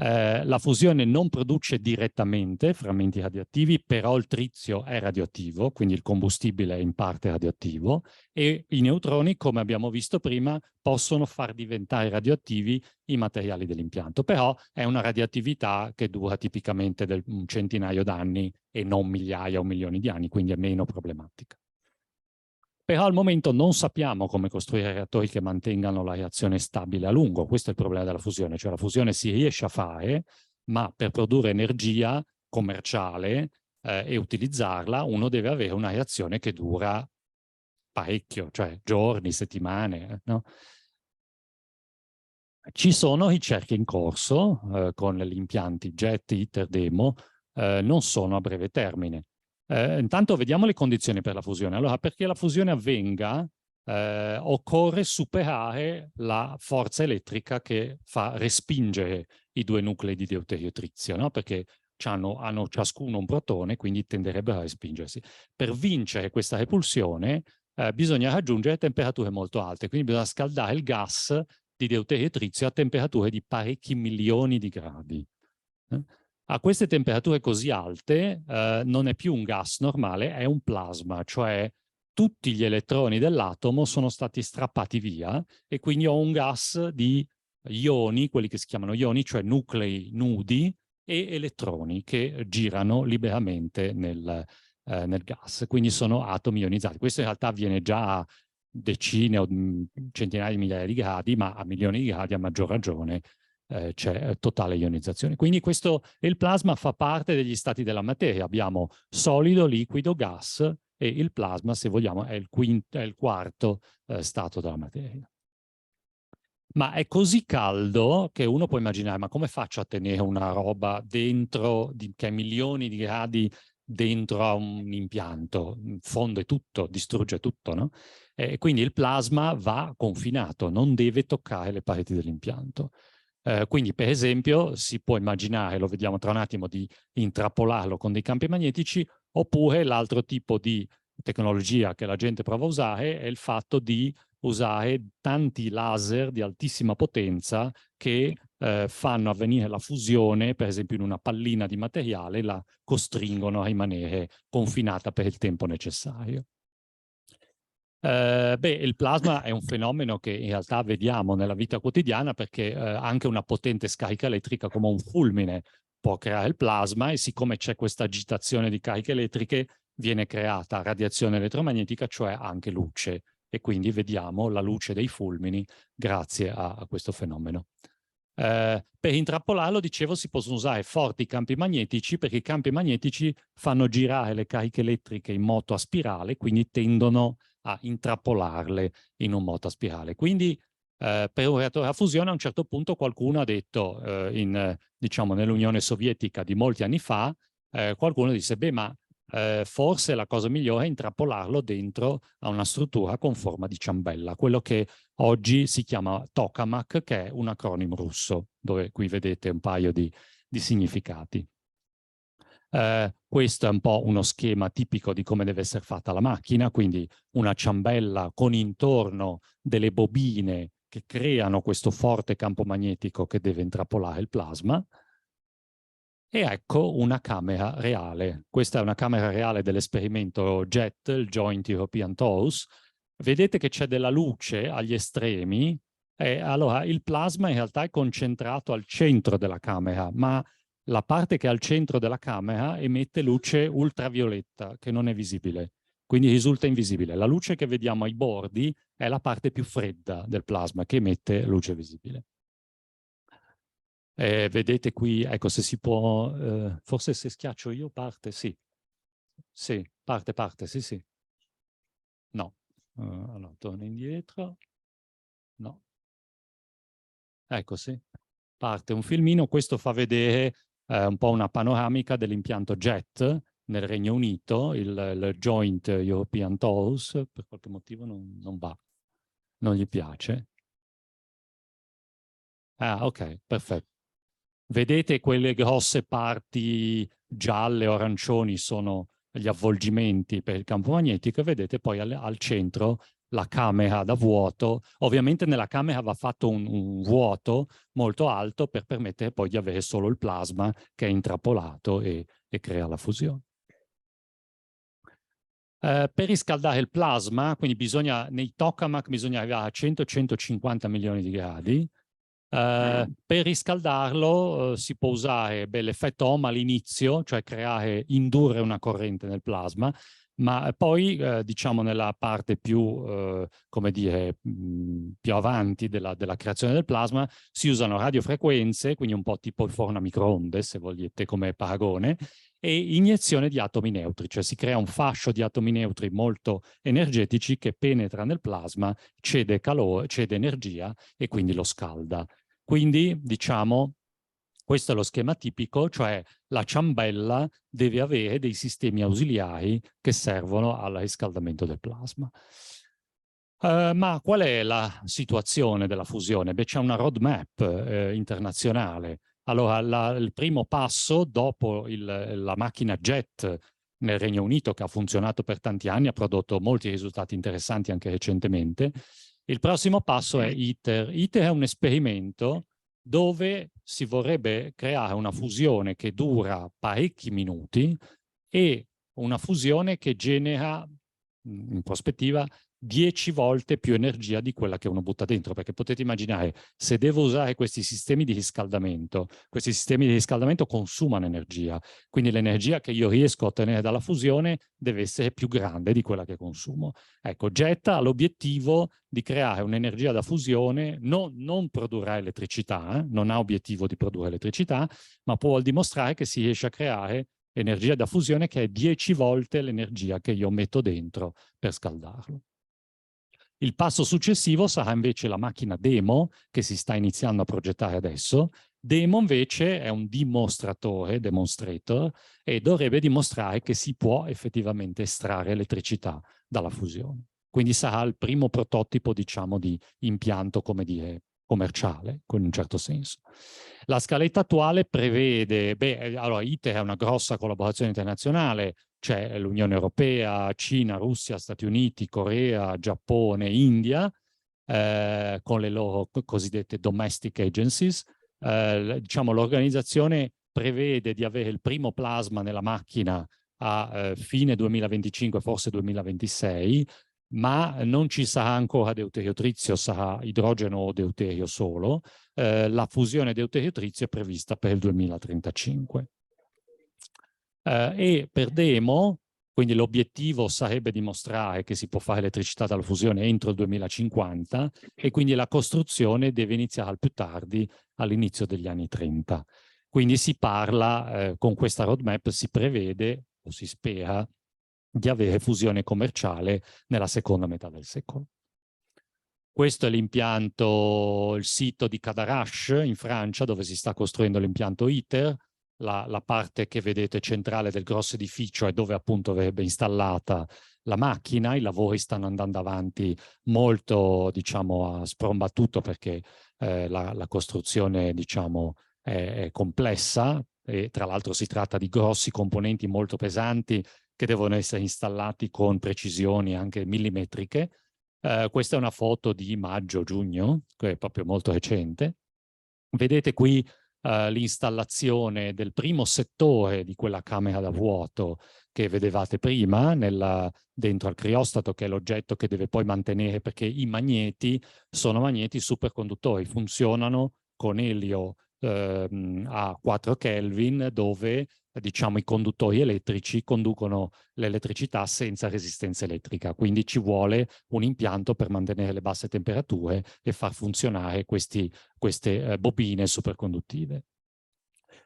La fusione non produce direttamente frammenti radioattivi, però il trizio è radioattivo, quindi il combustibile è in parte radioattivo, e i neutroni, come abbiamo visto prima, possono far diventare radioattivi i materiali dell'impianto, però è una radioattività che dura tipicamente un centinaio d'anni e non migliaia o milioni di anni, quindi è meno problematica. Però al momento non sappiamo come costruire reattori che mantengano la reazione stabile a lungo. Questo è il problema della fusione, cioè la fusione si riesce a fare, ma per produrre energia commerciale e utilizzarla, uno deve avere una reazione che dura parecchio, cioè giorni, settimane, no? Ci sono ricerche in corso con gli impianti JET, ITER, DEMO, non sono a breve termine. Intanto vediamo le condizioni per la fusione. Allora, perché la fusione avvenga, occorre superare la forza elettrica che fa respingere i due nuclei di deuterio-trizio, no? Perché hanno ciascuno un protone, quindi tenderebbero a respingersi. Per vincere questa repulsione bisogna raggiungere temperature molto alte, quindi bisogna scaldare il gas di deuterio-trizio a temperature di parecchi milioni di gradi. A queste temperature così alte non è più un gas normale, è un plasma, cioè tutti gli elettroni dell'atomo sono stati strappati via e quindi ho un gas di ioni, quelli che si chiamano ioni, cioè nuclei nudi e elettroni che girano liberamente nel gas, quindi sono atomi ionizzati. Questo in realtà avviene già decine o centinaia di migliaia di gradi, ma a milioni di gradi a maggior ragione c'è totale ionizzazione. Quindi il plasma fa parte degli stati della materia. Abbiamo solido, liquido, gas, e il plasma, se vogliamo, è il quarto stato della materia. Ma è così caldo che uno può immaginare, ma come faccio a tenere una roba dentro, che è milioni di gradi dentro a un impianto? Fonde tutto, distrugge tutto, no? E quindi il plasma va confinato, non deve toccare le pareti dell'impianto. Quindi, per esempio, si può immaginare, lo vediamo tra un attimo, di intrappolarlo con dei campi magnetici, oppure l'altro tipo di tecnologia che la gente prova a usare è il fatto di usare tanti laser di altissima potenza che fanno avvenire la fusione, per esempio in una pallina di materiale, la costringono a rimanere confinata per il tempo necessario. Il plasma è un fenomeno che in realtà vediamo nella vita quotidiana, perché anche una potente scarica elettrica come un fulmine può creare il plasma, e siccome c'è questa agitazione di cariche elettriche viene creata radiazione elettromagnetica, cioè anche luce, e quindi vediamo la luce dei fulmini grazie a questo fenomeno. Per intrappolarlo, dicevo, si possono usare forti campi magnetici, perché i campi magnetici fanno girare le cariche elettriche in moto a spirale, quindi tendono a intrappolarle in un moto a spirale. Quindi per un reattore a fusione a un certo punto qualcuno ha detto, diciamo nell'Unione Sovietica di molti anni fa, qualcuno disse, beh, ma forse la cosa migliore è intrappolarlo dentro a una struttura con forma di ciambella, quello che oggi si chiama tokamak, che è un acronimo russo, dove qui vedete un paio di significati. Questo è un po' uno schema tipico di come deve essere fatta la macchina, quindi una ciambella con intorno delle bobine che creano questo forte campo magnetico che deve intrappolare il plasma. E ecco una camera reale. Questa è una camera reale dell'esperimento JET, il Joint European Torus. Vedete che c'è della luce agli estremi, e allora il plasma in realtà è concentrato al centro della camera, ma la parte che è al centro della camera emette luce ultravioletta che non è visibile, quindi risulta invisibile. La luce che vediamo ai bordi è la parte più fredda del plasma che emette luce visibile. Vedete qui, ecco, se si può, forse se schiaccio io parte, sì. Sì, parte, sì, sì. No. Allora, torno indietro. No. Ecco, sì. Parte un filmino, questo fa vedere un po' una panoramica dell'impianto JET nel Regno Unito, il Joint European Torus, per qualche motivo non va, non gli piace. Ah, ok, perfetto. Vedete quelle grosse parti gialle o arancioni sono gli avvolgimenti per il campo magnetico, e vedete poi al centro la camera da vuoto. Ovviamente nella camera va fatto un vuoto molto alto per permettere poi di avere solo il plasma che è intrappolato e crea la fusione. Per riscaldare il plasma, quindi nei tokamak bisogna arrivare a 100-150 milioni di gradi. Per riscaldarlo si può usare l'effetto Ohm all'inizio, cioè indurre una corrente nel plasma, ma poi diciamo nella parte più, come dire, più avanti della creazione del plasma si usano radiofrequenze, quindi un po' tipo il forno a microonde, se vogliate come paragone, e iniezione di atomi neutri, cioè si crea un fascio di atomi neutri molto energetici che penetra nel plasma, cede calore, cede energia e quindi lo scalda. Quindi, diciamo, questo è lo schema tipico, cioè la ciambella deve avere dei sistemi ausiliari che servono al riscaldamento del plasma. Ma qual è la situazione della fusione? Beh, c'è una roadmap internazionale. Allora, il primo passo dopo la macchina JET nel Regno Unito, che ha funzionato per tanti anni, ha prodotto molti risultati interessanti anche recentemente. Il prossimo passo è ITER. ITER è un esperimento dove si vorrebbe creare una fusione che dura parecchi minuti e una fusione che genera, in prospettiva, 10 volte più energia di quella che uno butta dentro, perché potete immaginare, se devo usare questi sistemi di riscaldamento consumano energia, quindi l'energia che io riesco a ottenere dalla fusione deve essere più grande di quella che consumo. Ecco, JET ha l'obiettivo di creare un'energia da fusione, non produrrà elettricità, non ha obiettivo di produrre elettricità, ma può dimostrare che si riesce a creare energia da fusione che è 10 volte l'energia che io metto dentro per scaldarlo. Il passo successivo sarà invece la macchina demo, che si sta iniziando a progettare adesso. Demo invece è un demonstrator, e dovrebbe dimostrare che si può effettivamente estrarre elettricità dalla fusione. Quindi sarà il primo prototipo, diciamo, di impianto, come dire, commerciale, in un certo senso. La scaletta attuale prevede, allora ITER è una grossa collaborazione internazionale, c'è l'Unione Europea, Cina, Russia, Stati Uniti, Corea, Giappone, India, con le loro cosiddette domestic agencies. Diciamo, l'organizzazione prevede di avere il primo plasma nella macchina a fine 2025, forse 2026, ma non ci sarà ancora deuterio-trizio, sarà idrogeno o deuterio solo. La fusione deuterio-trizio è prevista per il 2035. E per demo, quindi l'obiettivo sarebbe dimostrare che si può fare elettricità dalla fusione entro il 2050, e quindi la costruzione deve iniziare al più tardi, all'inizio degli anni 30. Quindi si parla, con questa roadmap si prevede o si spera di avere fusione commerciale nella seconda metà del secolo. Questo è l'impianto, il sito di Cadarache in Francia, dove si sta costruendo l'impianto ITER. La parte che vedete centrale del grosso edificio è dove appunto verrebbe installata la macchina. I lavori stanno andando avanti molto, diciamo, a sprombattuto, perché la costruzione, diciamo, è complessa, e tra l'altro si tratta di grossi componenti molto pesanti che devono essere installati con precisioni anche millimetriche. Questa è una foto di maggio-giugno, che è proprio molto recente. Vedete qui l'installazione del primo settore di quella camera da vuoto che vedevate prima, dentro al criostato, che è l'oggetto che deve poi mantenere, perché i magneti sono magneti superconduttori, funzionano con elio a 4 Kelvin, dove diciamo i conduttori elettrici conducono l'elettricità senza resistenza elettrica, quindi ci vuole un impianto per mantenere le basse temperature e far funzionare queste bobine superconduttive.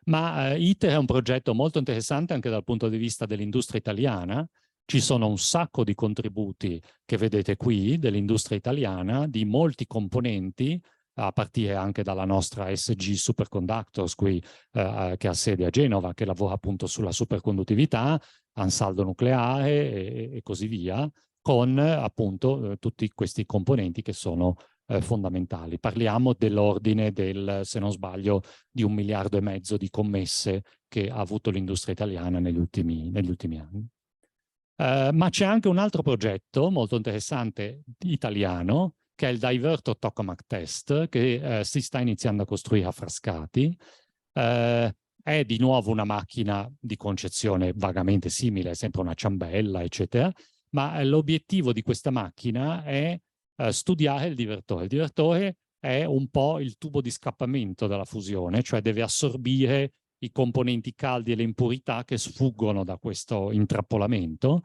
Ma ITER è un progetto molto interessante anche dal punto di vista dell'industria italiana. Ci sono un sacco di contributi che vedete qui dell'industria italiana, di molti componenti, a partire anche dalla nostra SG Superconductors qui, che ha sede a Genova, che lavora appunto sulla superconduttività, ansaldo nucleare e così via, con appunto tutti questi componenti che sono fondamentali. Parliamo dell'ordine se non sbaglio, di 1,5 miliardi di commesse che ha avuto l'industria italiana negli ultimi anni. Ma c'è anche un altro progetto molto interessante italiano, che è il Divertor Tokamak Test, che si sta iniziando a costruire a Frascati. È di nuovo una macchina di concezione vagamente simile, è sempre una ciambella, eccetera, ma l'obiettivo di questa macchina è studiare il divertore. Il divertore è un po' il tubo di scappamento della fusione, cioè deve assorbire i componenti caldi e le impurità che sfuggono da questo intrappolamento,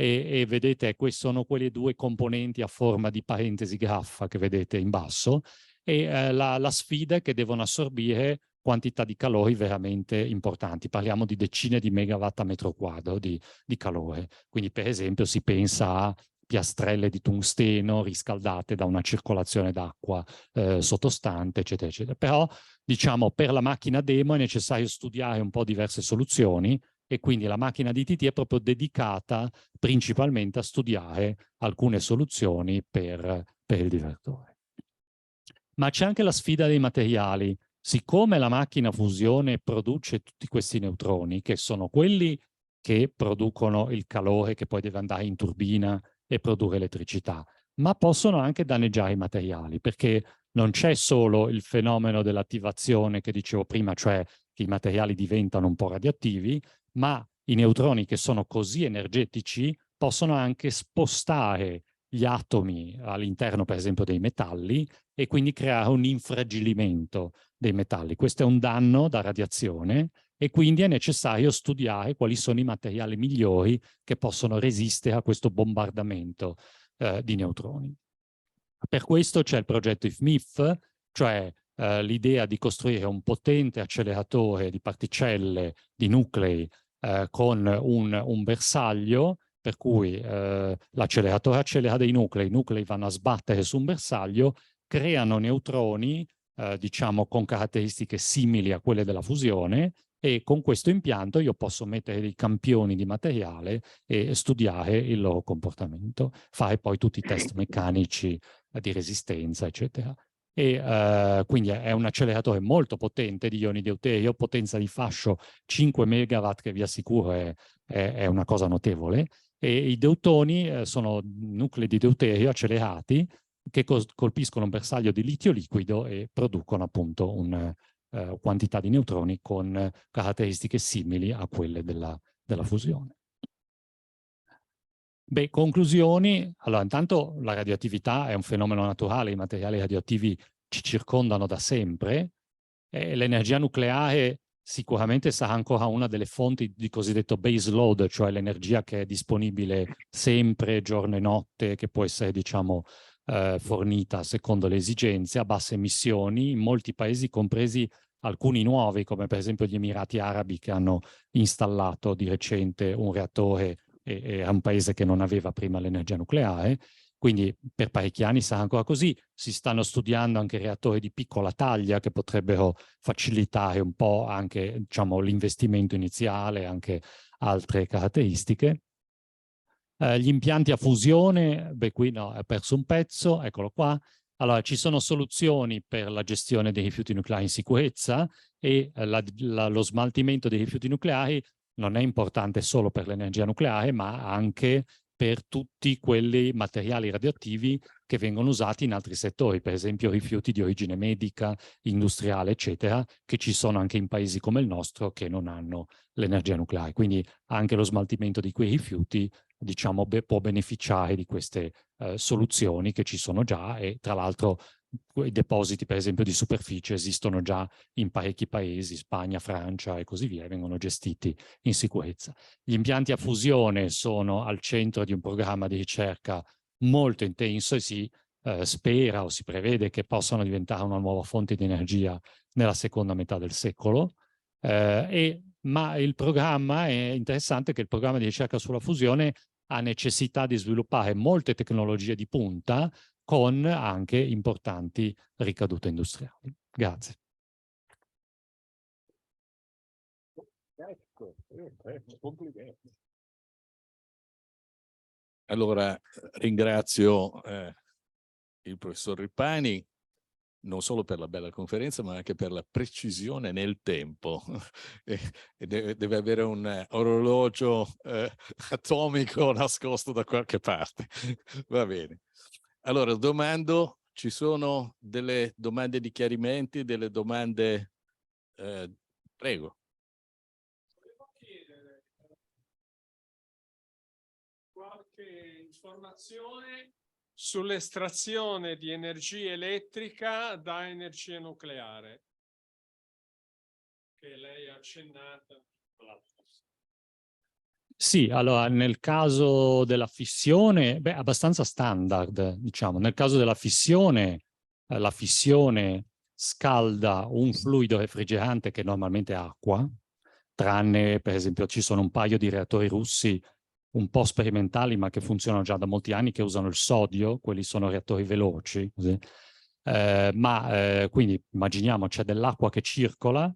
e vedete, questi sono quelle due componenti a forma di parentesi graffa che vedete in basso, e la sfida è che devono assorbire quantità di calori veramente importanti. Parliamo di decine di megawatt a metro quadro di calore. Quindi per esempio si pensa a piastrelle di tungsteno riscaldate da una circolazione d'acqua sottostante, eccetera, eccetera. Però, diciamo, per la macchina demo è necessario studiare un po' diverse soluzioni, e quindi la macchina di TT è proprio dedicata principalmente a studiare alcune soluzioni per il divertore. Ma c'è anche la sfida dei materiali. Siccome la macchina fusione produce tutti questi neutroni, che sono quelli che producono il calore che poi deve andare in turbina e produrre elettricità, ma possono anche danneggiare i materiali, perché non c'è solo il fenomeno dell'attivazione che dicevo prima, cioè che i materiali diventano un po' radioattivi, ma i neutroni, che sono così energetici, possono anche spostare gli atomi all'interno, per esempio, dei metalli e quindi creare un infragilimento dei metalli. Questo è un danno da radiazione e quindi è necessario studiare quali sono i materiali migliori che possono resistere a questo bombardamento di neutroni. Per questo c'è il progetto IFMIF, cioè l'idea di costruire un potente acceleratore di particelle, di nuclei, con un bersaglio, per cui l'acceleratore accelera dei nuclei, i nuclei vanno a sbattere su un bersaglio, creano neutroni, diciamo, con caratteristiche simili a quelle della fusione, e con questo impianto io posso mettere dei campioni di materiale e studiare il loro comportamento, fare poi tutti i test meccanici di resistenza, eccetera. E quindi è un acceleratore molto potente di ioni deuterio, potenza di fascio 5 megawatt, che vi assicuro è una cosa notevole, e i deutoni sono nuclei di deuterio accelerati che colpiscono un bersaglio di litio liquido e producono appunto una quantità di neutroni con caratteristiche simili a quelle della fusione. Beh, conclusioni. Allora, intanto la radioattività è un fenomeno naturale, i materiali radioattivi ci circondano da sempre e l'energia nucleare sicuramente sarà ancora una delle fonti di cosiddetto base load, cioè l'energia che è disponibile sempre, giorno e notte, che può essere, diciamo, fornita secondo le esigenze, a basse emissioni, in molti paesi, compresi alcuni nuovi, come per esempio gli Emirati Arabi, che hanno installato di recente un reattore e è un paese che non aveva prima l'energia nucleare, quindi per parecchi anni sarà ancora così. Si stanno studiando anche reattori di piccola taglia che potrebbero facilitare un po' anche, diciamo, l'investimento iniziale, anche altre caratteristiche. Gli impianti a fusione, beh, qui no, è perso un pezzo, eccolo qua. Allora, ci sono soluzioni per la gestione dei rifiuti nucleari in sicurezza e lo smaltimento dei rifiuti nucleari non è importante solo per l'energia nucleare, ma anche per tutti quelli materiali radioattivi che vengono usati in altri settori, per esempio rifiuti di origine medica, industriale, eccetera, che ci sono anche in paesi come il nostro che non hanno l'energia nucleare. Quindi anche lo smaltimento di quei rifiuti, diciamo, può beneficiare di queste soluzioni che ci sono già, e tra l'altro i depositi, per esempio, di superficie esistono già in parecchi paesi, Spagna, Francia e così via, e vengono gestiti in sicurezza. Gli impianti a fusione sono al centro di un programma di ricerca molto intenso e si spera o si prevede che possano diventare una nuova fonte di energia nella seconda metà del secolo. Ma il programma è interessante, che il programma di ricerca sulla fusione ha necessità di sviluppare molte tecnologie di punta con anche importanti ricadute industriali. Grazie. Complimenti. Allora, ringrazio il professor Rippani non solo per la bella conferenza, ma anche per la precisione nel tempo. E deve avere un orologio atomico nascosto da qualche parte. Va bene. Allora, domando, ci sono delle domande di chiarimenti, delle domande? Prego. Volevo chiedere qualche informazione sull'estrazione di energia elettrica da energia nucleare, che lei ha accennato. Sì, allora nel caso della fissione, beh, abbastanza standard, diciamo. Nel caso della fissione, la fissione scalda un fluido refrigerante che normalmente è acqua, tranne, per esempio, ci sono un paio di reattori russi un po' sperimentali, ma che funzionano già da molti anni, che usano il sodio, quelli sono reattori veloci, così. Quindi immaginiamo c'è dell'acqua che circola,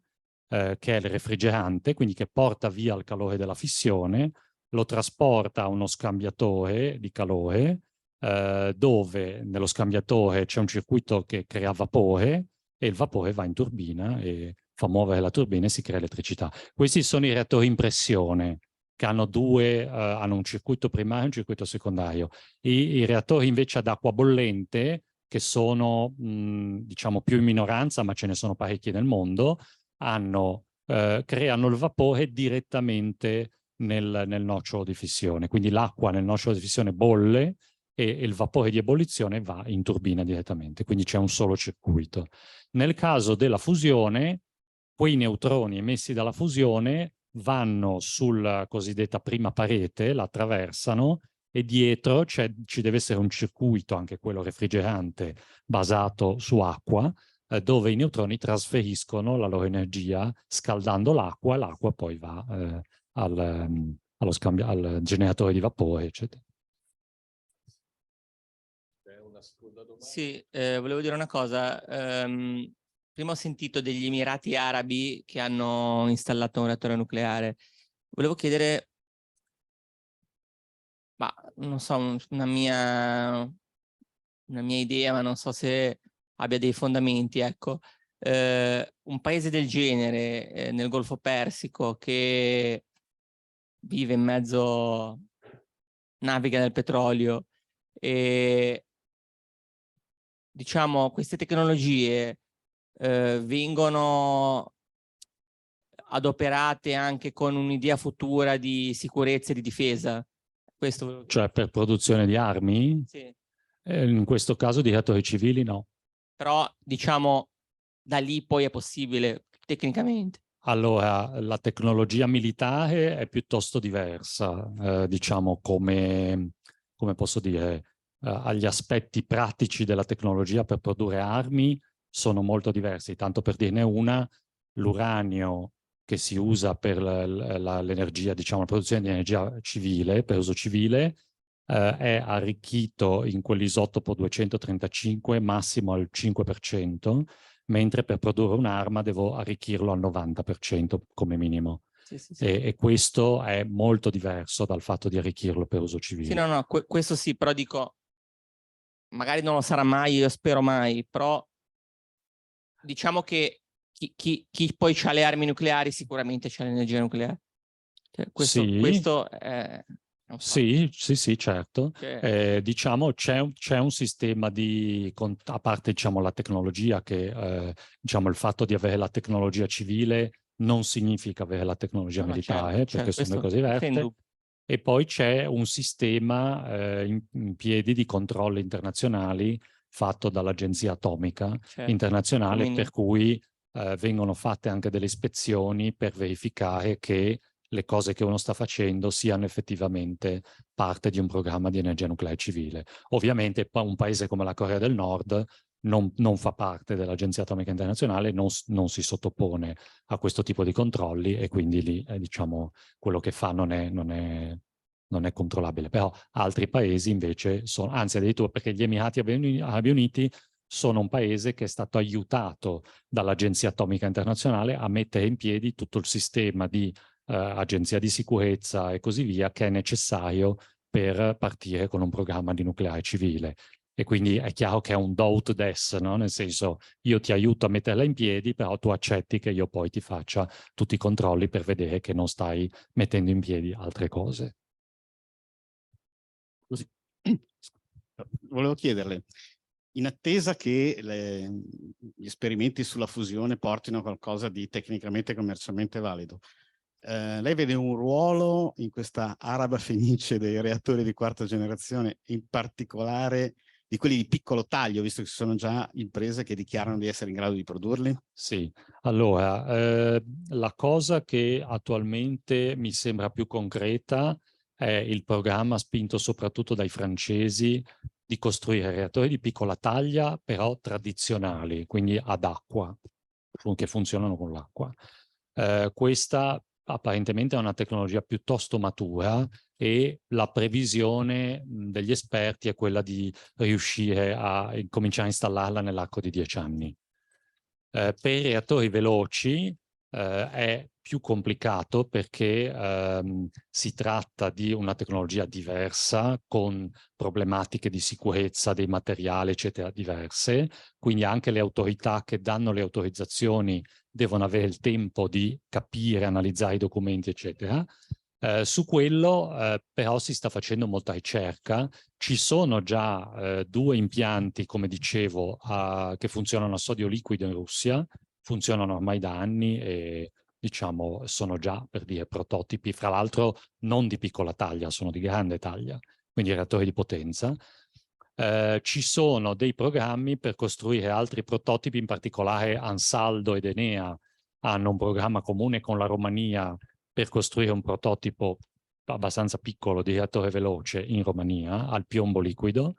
che è il refrigerante, quindi che porta via il calore della fissione, lo trasporta a uno scambiatore di calore, dove nello scambiatore c'è un circuito che crea vapore e il vapore va in turbina e fa muovere la turbina e si crea elettricità. Questi sono i reattori in pressione, che hanno hanno un circuito primario e un circuito secondario. I reattori invece ad acqua bollente, che sono diciamo più in minoranza, ma ce ne sono parecchi nel mondo, creano il vapore direttamente nel nocciolo di fissione. Quindi l'acqua nel nocciolo di fissione bolle e il vapore di ebollizione va in turbina direttamente, quindi c'è un solo circuito. Nel caso della fusione, quei neutroni emessi dalla fusione vanno sulla cosiddetta prima parete, la attraversano e dietro ci deve essere un circuito, anche quello refrigerante, basato su acqua, dove i neutroni trasferiscono la loro energia scaldando l'acqua, e l'acqua poi va al generatore di vapore, eccetera. Sì, volevo dire una cosa. Prima ho sentito degli Emirati Arabi che hanno installato un reattore nucleare. Volevo chiedere, ma non so, una mia idea, ma non so se abbia dei fondamenti, ecco. Un paese del genere, nel Golfo Persico, che vive in mezzo, naviga nel petrolio, e diciamo queste tecnologie vengono adoperate anche con un'idea futura di sicurezza e di difesa. Questo... Cioè per produzione di armi? Sì. In questo caso di reattori civili no. Però diciamo da lì poi è possibile tecnicamente. Allora, la tecnologia militare è piuttosto diversa, diciamo come posso dire, agli aspetti pratici della tecnologia per produrre armi sono molto diversi. Tanto per dirne una, l'uranio che si usa per l'energia, diciamo, la produzione di energia civile, per uso civile, è arricchito in quell'isotopo 235 massimo al 5%, mentre per produrre un'arma devo arricchirlo al 90% come minimo. Sì, sì, sì. E questo è molto diverso dal fatto di arricchirlo per uso civile. Sì, no, questo sì, però dico, magari non lo sarà mai, io spero mai, però diciamo che chi poi ha le armi nucleari sicuramente c'ha l'energia nucleare. Cioè, questo è... Sì, certo. Diciamo c'è un sistema a parte diciamo la tecnologia che diciamo il fatto di avere la tecnologia civile non significa avere la tecnologia militare, perché sono due cose diverse. E poi c'è un sistema in piedi di controlli internazionali fatto dall'Agenzia Atomica Internazionale, per cui vengono fatte anche delle ispezioni per verificare che le cose che uno sta facendo siano effettivamente parte di un programma di energia nucleare civile. Ovviamente un paese come la Corea del Nord non fa parte dell'Agenzia Atomica Internazionale, non si sottopone a questo tipo di controlli e quindi lì diciamo quello che fa non è controllabile. Però altri paesi invece sono, anzi addirittura perché gli Emirati Arabi Uniti sono un paese che è stato aiutato dall'Agenzia Atomica Internazionale a mettere in piedi tutto il sistema di agenzia di sicurezza e così via che è necessario per partire con un programma di nucleare civile. E quindi è chiaro che è un do ut des, no? Nel senso io ti aiuto a metterla in piedi, però tu accetti che io poi ti faccia tutti i controlli per vedere che non stai mettendo in piedi altre cose. Così. Volevo chiederle, in attesa che gli esperimenti sulla fusione portino a qualcosa di tecnicamente e commercialmente valido, lei vede un ruolo in questa araba fenice dei reattori di quarta generazione, in particolare di quelli di piccolo taglio, visto che ci sono già imprese che dichiarano di essere in grado di produrli? Sì, allora, la cosa che attualmente mi sembra più concreta è il programma spinto soprattutto dai francesi di costruire reattori di piccola taglia, però tradizionali, quindi ad acqua, che funzionano con l'acqua. Questa apparentemente è una tecnologia piuttosto matura e la previsione degli esperti è quella di riuscire a cominciare a installarla nell'arco di 10 anni. Per i reattori veloci è più complicato perché si tratta di una tecnologia diversa con problematiche di sicurezza dei materiali eccetera diverse, quindi anche le autorità che danno le autorizzazioni devono avere il tempo di capire, analizzare i documenti eccetera. Su quello però si sta facendo molta ricerca. Ci sono già 2 impianti, come dicevo, che funzionano a sodio liquido in Russia, funzionano ormai da anni e diciamo sono già, per dire, prototipi, fra l'altro non di piccola taglia, sono di grande taglia, quindi reattori di potenza. Ci sono dei programmi per costruire altri prototipi, in particolare Ansaldo ed Enea hanno un programma comune con la Romania per costruire un prototipo abbastanza piccolo di reattore veloce in Romania al piombo liquido,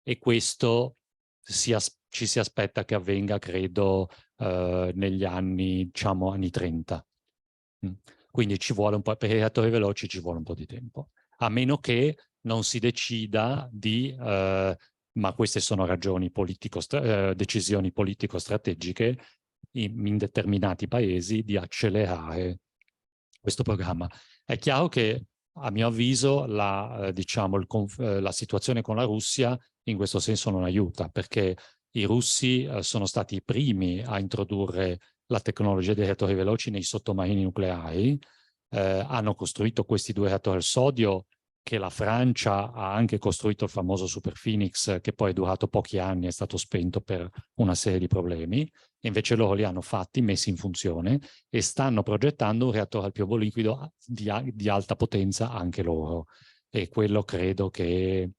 e questo ci si aspetta che avvenga, credo, negli anni, diciamo, anni 30. Quindi ci vuole un po', per i reattori veloci ci vuole un po' di tempo, a meno che non si decida di, ma queste sono ragioni decisioni politico-strategiche in determinati paesi, di accelerare questo programma. È chiaro che, a mio avviso, diciamo, la situazione con la Russia in questo senso non aiuta, perché i russi sono stati i primi a introdurre la tecnologia dei reattori veloci nei sottomarini nucleari, hanno costruito questi 2 reattori al sodio, che la Francia ha anche costruito il famoso Super Phoenix, che poi è durato pochi anni, è stato spento per una serie di problemi, e invece loro li hanno fatti, messi in funzione, e stanno progettando un reattore al piombo liquido di alta potenza anche loro. E quello credo che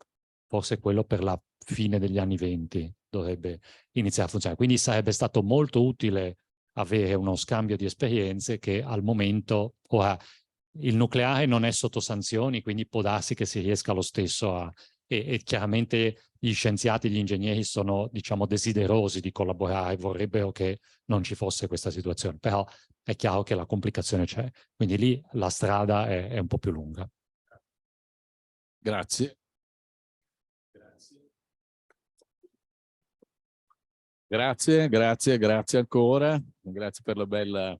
forse quello per la fine degli anni 20 dovrebbe iniziare a funzionare. Quindi sarebbe stato molto utile avere uno scambio di esperienze che al momento, ora, il nucleare non è sotto sanzioni, quindi può darsi che si riesca lo stesso e chiaramente gli scienziati, gli ingegneri sono, diciamo, desiderosi di collaborare, vorrebbero che non ci fosse questa situazione, però è chiaro che la complicazione c'è, quindi lì la strada è un po' più lunga. Grazie. Grazie ancora, grazie per la bella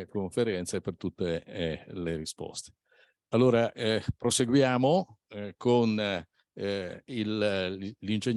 conferenza e per tutte le risposte. Allora, proseguiamo con l'ingegnere